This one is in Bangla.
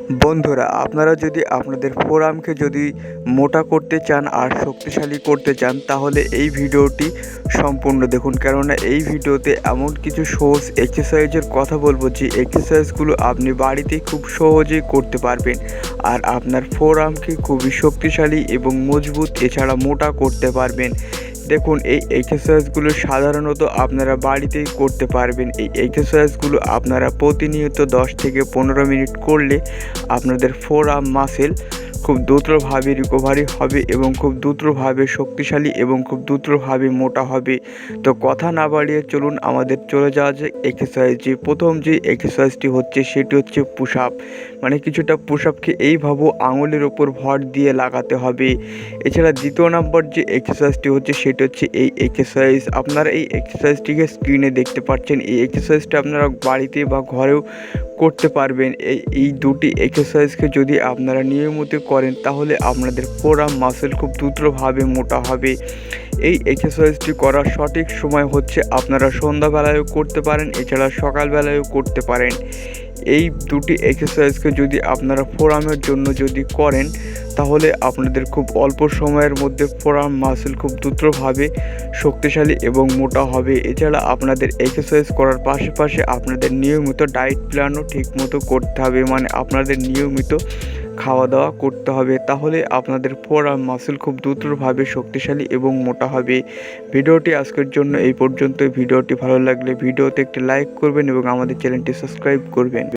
বন্ধুরা, আপনারা যদি আপনাদের ফোরামকে যদি মোটা করতে চান আর শক্তিশালী করতে চান, তাহলে এই ভিডিওটি সম্পূর্ণ দেখুন। কেননা এই ভিডিওতে এমন কিছু সহজ এক্সারসাইজের কথা বলবো যে এক্সারসাইজগুলো আপনি বাড়িতেই খুব সহজেই করতে পারবেন আর আপনার ফোরামকে খুবই শক্তিশালী এবং মজবুত এছাড়া মোটা করতে পারবেন। দেখুন, এই এক্সারসাইজগুলো সাধারণত আপনারা বাড়িতেই করতে পারবেন। এই এক্সারসাইজগুলো আপনারা প্রতিনিয়ত 10 থেকে 15 মিনিট করলে আপনাদের ফোরআর্ম মাসেল খুব দ্রুতভাবে রিকভারি হবে এবং খুব দ্রুতভাবে শক্তিশালী এবং খুব দ্রুতভাবে মোটা হবে। তো কথা না বাড়িয়ে চলুন আমাদের চলে যাওয়া যায় এক্সারসাইজে। প্রথম যে এক্সারসাইজটি হচ্ছে সেটি হচ্ছে পুশ আপ। মানে কিছুটা পুশ আপকে এইভাবে আঙুলের ওপর ভর দিয়ে লাগাতে হবে। এছাড়া দ্বিতীয় নম্বর যে এক্সারসাইজটি হচ্ছে সেটি হচ্ছে এই এক্সারসাইজ। আপনারা এই এক্সারসাইজটিকে স্ক্রিনে দেখতে পাচ্ছেন। এই এক্সারসাইজটা আপনারা বাড়িতে বা ঘরেও করতে পারবেন। এই দুটি এক্সারসাইজকে যদি আপনারা নিয়মিত করেন তাহলে আপনাদের ফোরআর্ম মাসেল খুব দ্রুতভাবে মোটা হবে। এই এক্সারসাইজটি করার সঠিক সময় হচ্ছে আপনারা সন্ধ্যাবেলায়ও করতে পারেন, এছাড়া সকালবেলায়ও করতে পারেন। এই দুটি এক্সারসাইজকে যদি আপনারা ফোরআর্মের জন্য যদি করেন তাহলে আপনাদের খুব অল্প সময়ের মধ্যে ফোরআর্ম মাসেল খুব দ্রুতভাবে শক্তিশালী এবং মোটা হবে। এছাড়া আপনাদের এক্সারসাইজ করার পাশাপাশি আপনাদের নিয়মিত ডায়েট প্ল্যানও ঠিকমতো করতে হবে। মানে আপনাদের নিয়মিত খাওয়া দাওয়া করতে হবে, তাহলে আপনাদের ফোরআর্ম মাসেল খুব দ্রুতভাবে শক্তিশালী এবং মোটা হবে। ভিডিওটি আজকের জন্য এই পর্যন্ত। ভিডিওটি ভালো লাগলে ভিডিওতে একটি লাইক করবেন এবং আমাদের চ্যানেলটি সাবস্ক্রাইব করবেন।